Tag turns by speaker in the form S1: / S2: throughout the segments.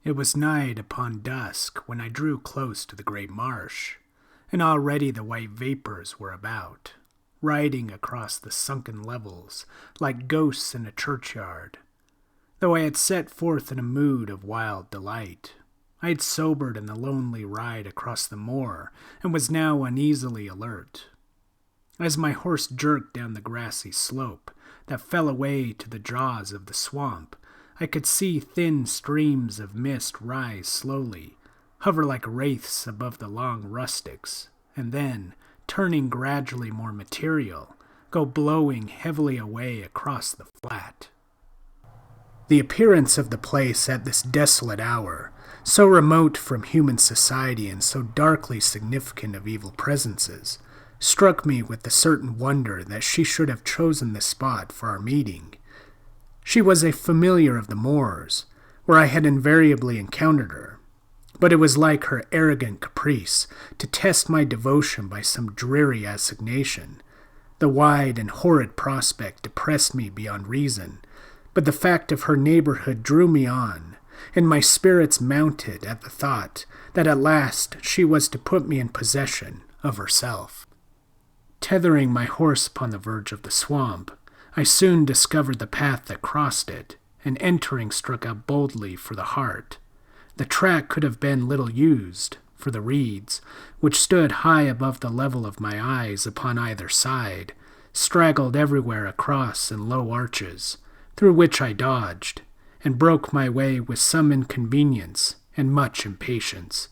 S1: It was night upon dusk when I drew close to the great marsh, and already the white vapors were about, riding across the sunken levels like ghosts in a churchyard. Though I had set forth in a mood of wild delight, I had sobered in the lonely ride across the moor and was now uneasily alert. As my horse jerked down the grassy slope that fell away to the jaws of the swamp, I could see thin streams of mist rise slowly, hover like wraiths above the long rustics, and then, turning gradually more material, go blowing heavily away across the flat. The appearance of the place at this desolate hour, so remote from human society and so darkly significant of evil presences, struck me with the certain wonder that she should have chosen this spot for our meeting. She was a familiar of the moors, where I had invariably encountered her, but it was like her arrogant caprice to test my devotion by some dreary assignation. The wide and horrid prospect depressed me beyond reason, but the fact of her neighborhood drew me on, and my spirits mounted at the thought that at last she was to put me in possession of herself. Tethering my horse upon the verge of the swamp, I soon discovered the path that crossed it, and entering struck out boldly for the heart. The track could have been little used, for the reeds, which stood high above the level of my eyes upon either side, straggled everywhere across in low arches, through which I dodged, and broke my way with some inconvenience and much impatience.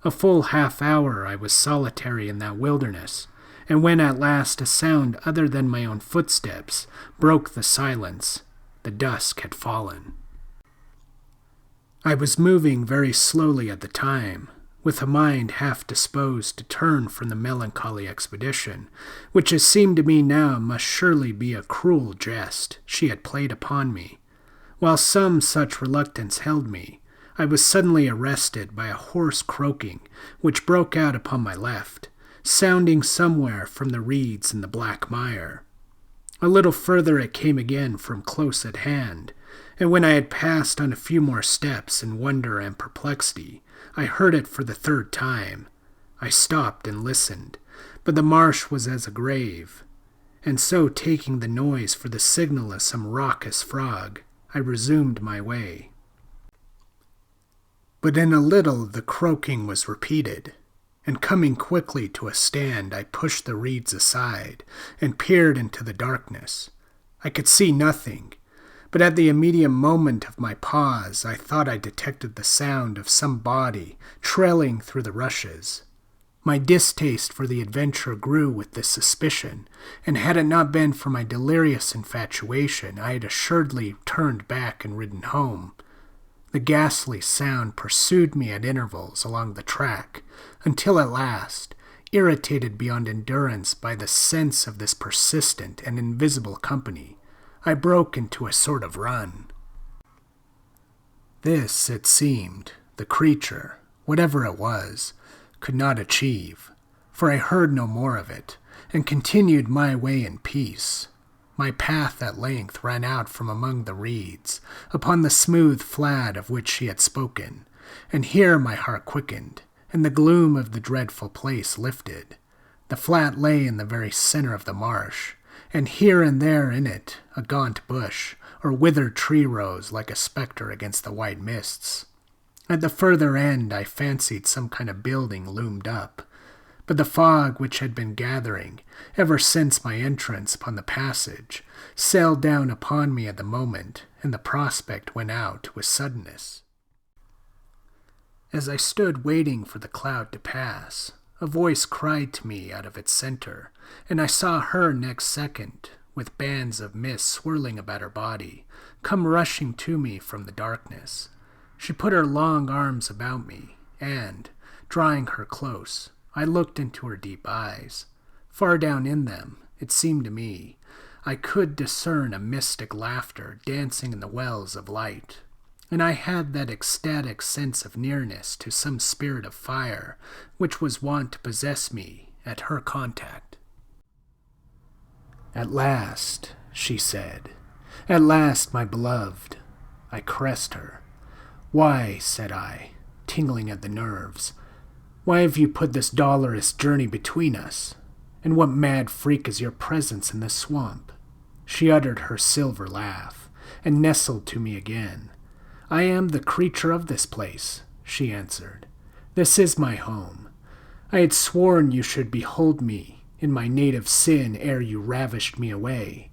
S1: A full half-hour I was solitary in that wilderness, and when at last a sound other than my own footsteps broke the silence, the dusk had fallen. I was moving very slowly at the time, with a mind half disposed to turn from the melancholy expedition, which it seemed to me now must surely be a cruel jest she had played upon me. While some such reluctance held me, I was suddenly arrested by a hoarse croaking which broke out upon my left, sounding somewhere from the reeds in the black mire. A little further it came again from close at hand, and when I had passed on a few more steps in wonder and perplexity, I heard it for the third time. I stopped and listened, but the marsh was as a grave, and so taking the noise for the signal of some raucous frog, I resumed my way. But in a little the croaking was repeated, and coming quickly to a stand, I pushed the reeds aside and peered into the darkness. I could see nothing, but at the immediate moment of my pause, I thought I detected the sound of some body trailing through the rushes. My distaste for the adventure grew with this suspicion, and had it not been for my delirious infatuation, I had assuredly turned back and ridden home. The ghastly sound pursued me at intervals along the track, until at last, irritated beyond endurance by the sense of this persistent and invisible company, I broke into a sort of run. This, it seemed, the creature, whatever it was, could not achieve, for I heard no more of it, and continued my way in peace. My path at length ran out from among the reeds, upon the smooth flat of which she had spoken, and here my heart quickened, and the gloom of the dreadful place lifted. The flat lay in the very center of the marsh, and here and there in it a gaunt bush or withered tree rose like a spectre against the white mists. At the further end I fancied some kind of building loomed up, but the fog which had been gathering ever since my entrance upon the passage sailed down upon me at the moment, and the prospect went out with suddenness. As I stood waiting for the cloud to pass, a voice cried to me out of its center, and I saw her next second, with bands of mist swirling about her body, come rushing to me from the darkness. She put her long arms about me, and, drawing her close, I looked into her deep eyes. Far down in them, it seemed to me, I could discern a mystic laughter dancing in the wells of light, and I had that ecstatic sense of nearness to some spirit of fire which was wont to possess me at her contact. "At last," she said, "at last, my beloved." I caressed her. "Why," said I, tingling at the nerves, "why have you put this dolorous journey between us? And what mad freak is your presence in this swamp?" She uttered her silver laugh, and nestled to me again. "I am the creature of this place," she answered. "This is my home. I had sworn you should behold me in my native sin ere you ravished me away."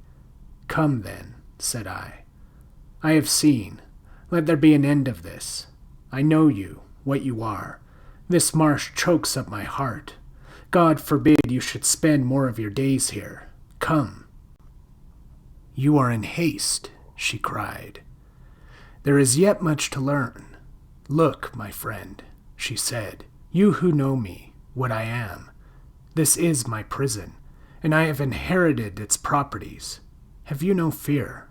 S1: "Come then," said I. "I have seen. Let there be an end of this. I know you, what you are. This marsh chokes up my heart. God forbid you should spend more of your days here. Come." "You are in haste," she cried. "There is yet much to learn. Look, my friend," she said, "you who know me, what I am. This is my prison, and I have inherited its properties. Have you no fear?"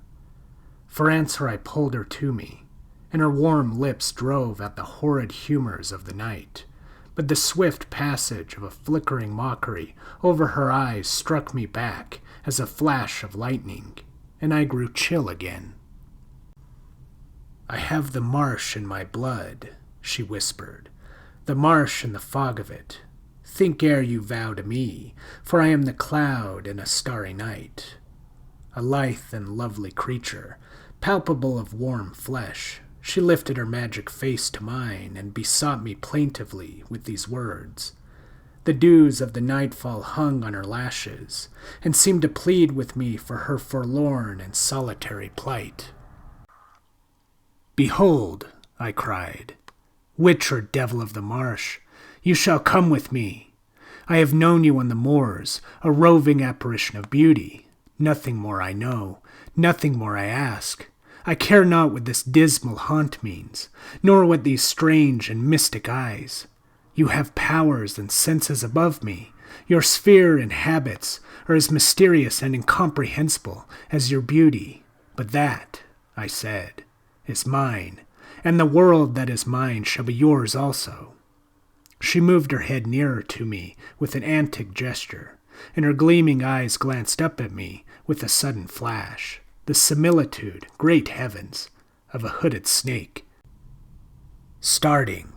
S1: For answer I pulled her to me, and her warm lips drove at the horrid humors of the night. But the swift passage of a flickering mockery over her eyes struck me back as a flash of lightning, and I grew chill again. "I have the marsh in my blood," she whispered, "the marsh and the fog of it. Think ere you vow to me, for I am the cloud in a starry night." A lithe and lovely creature, palpable of warm flesh, she lifted her magic face to mine and besought me plaintively with these words. The dews of the nightfall hung on her lashes, and seemed to plead with me for her forlorn and solitary plight. "Behold," I cried, "witch or devil of the marsh, you shall come with me. I have known you on the moors, a roving apparition of beauty. Nothing more I know, nothing more I ask. I care not what this dismal haunt means, nor what these strange and mystic eyes. You have powers and senses above me. Your sphere and habits are as mysterious and incomprehensible as your beauty. But that," I said, "is mine, and the world that is mine shall be yours also." She moved her head nearer to me with an antic gesture, and her gleaming eyes glanced up at me with a sudden flash. The similitude, great heavens, of a hooded snake. Starting,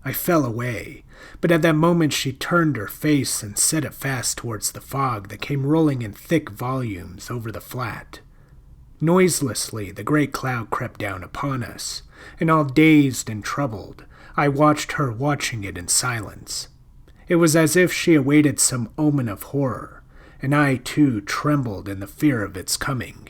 S1: I fell away, but at that moment she turned her face and set it fast towards the fog that came rolling in thick volumes over the flat. Noiselessly the great cloud crept down upon us, and all dazed and troubled, I watched her watching it in silence. It was as if she awaited some omen of horror, and I too trembled in the fear of its coming.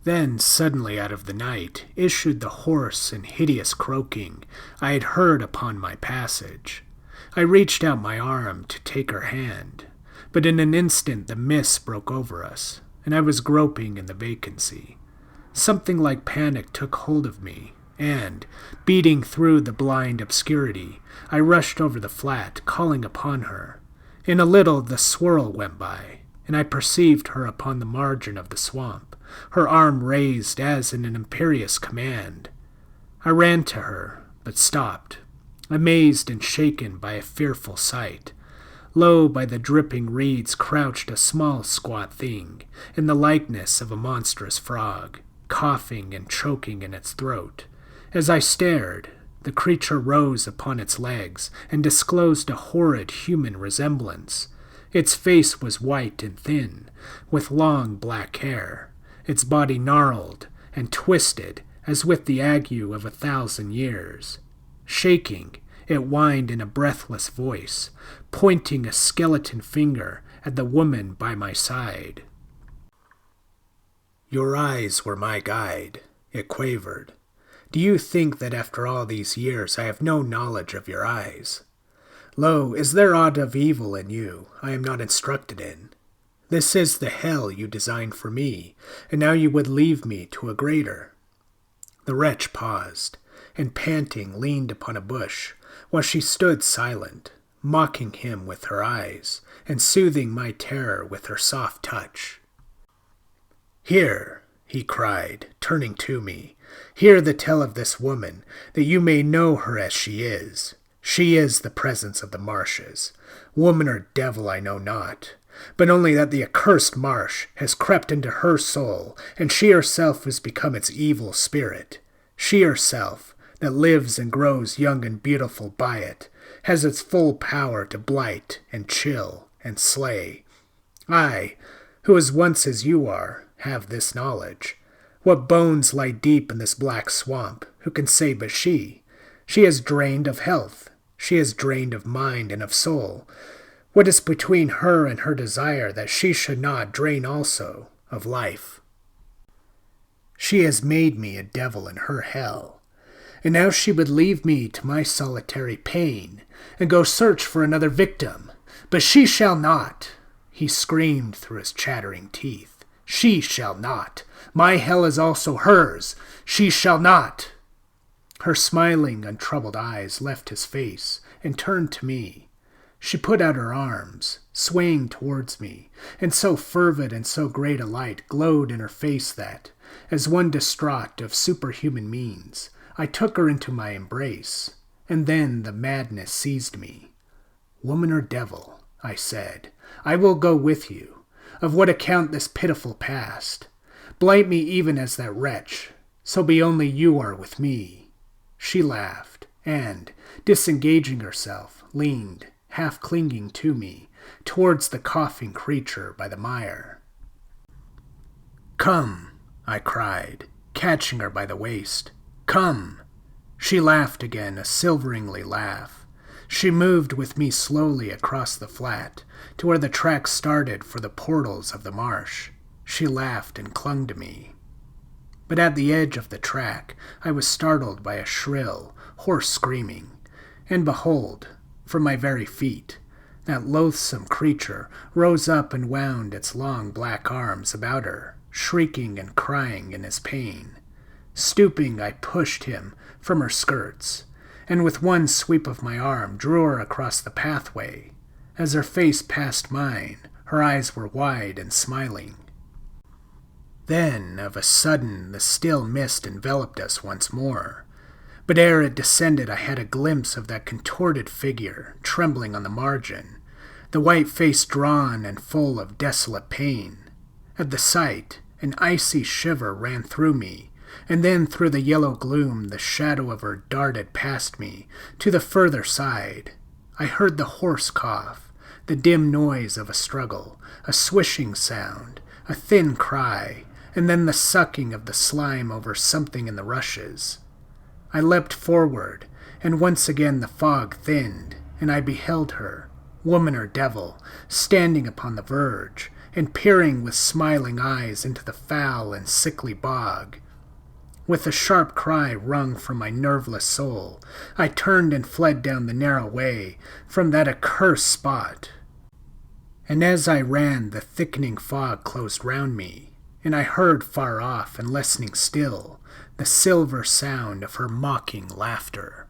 S1: Then suddenly out of the night issued the hoarse and hideous croaking I had heard upon my passage. I reached out my arm to take her hand, but in an instant the mist broke over us, and I was groping in the vacancy. Something like panic took hold of me, and, beating through the blind obscurity, I rushed over the flat, calling upon her. In a little the swirl went by, and I perceived her upon the margin of the swamp, her arm raised as in an imperious command. I ran to her, but stopped, amazed and shaken by a fearful sight. Low by the dripping reeds crouched a small squat thing, in the likeness of a monstrous frog, coughing and choking in its throat. As I stared, the creature rose upon its legs and disclosed a horrid human resemblance. Its face was white and thin, with long black hair. Its body gnarled and twisted as with the ague of 1,000 years. Shaking, it whined in a breathless voice, pointing a skeleton finger at the woman by my side. "Your eyes were my guide," it quavered. "Do you think that after all these years I have no knowledge of your eyes? Lo, is there aught of evil in you I am not instructed in? This is the hell you designed for me, and now you would leave me to a greater." The wretch paused, and panting leaned upon a bush, while she stood silent, mocking him with her eyes, and soothing my terror with her soft touch. "Hear," he cried, turning to me, "hear the tale of this woman, that you may know her as she is. She is the presence of the marshes. Woman or devil I know not, but only that the accursed marsh has crept into her soul, and she herself has become its evil spirit. She herself, that lives and grows young and beautiful by it, has its full power to blight and chill and slay. I, who as once as you are, have this knowledge. What bones lie deep in this black swamp, who can say but she? She is drained of health. She is drained of mind and of soul. What is between her and her desire that she should not drain also of life? She has made me a devil in her hell, and now she would leave me to my solitary pain, and go search for another victim. But she shall not, he screamed through his chattering teeth. She shall not. My hell is also hers. She shall not. Her smiling, untroubled eyes left his face and turned to me. She put out her arms, swaying towards me, and so fervid and so great a light glowed in her face that, as one distraught of superhuman means, I took her into my embrace, and then the madness seized me. Woman or devil, I said, I will go with you. Of what account this pitiful past? Blight me even as that wretch, so be only you are with me. She laughed, and, disengaging herself, leaned, half clinging to me, towards the coughing creature by the mire. Come, I cried, catching her by the waist. Come! She laughed again, a silveringly laugh. She moved with me slowly across the flat, to where the track started for the portals of the marsh. She laughed and clung to me. But at the edge of the track, I was startled by a shrill, hoarse screaming, and behold, from my very feet, that loathsome creature rose up and wound its long black arms about her, shrieking and crying in his pain. Stooping, I pushed him from her skirts, and with one sweep of my arm drew her across the pathway. As her face passed mine, her eyes were wide and smiling. Then, of a sudden, the still mist enveloped us once more. But ere it descended, I had a glimpse of that contorted figure, trembling on the margin, the white face drawn and full of desolate pain. At the sight, an icy shiver ran through me, and then through the yellow gloom the shadow of her darted past me, to the further side. I heard the hoarse cough, the dim noise of a struggle, a swishing sound, a thin cry, and then the sucking of the slime over something in the rushes. I leapt forward, and once again the fog thinned, and I beheld her, woman or devil, standing upon the verge, and peering with smiling eyes into the foul and sickly bog. With a sharp cry wrung from my nerveless soul, I turned and fled down the narrow way from that accursed spot. And as I ran, the thickening fog closed round me, and I heard far off and lessening still the silver sound of her mocking laughter.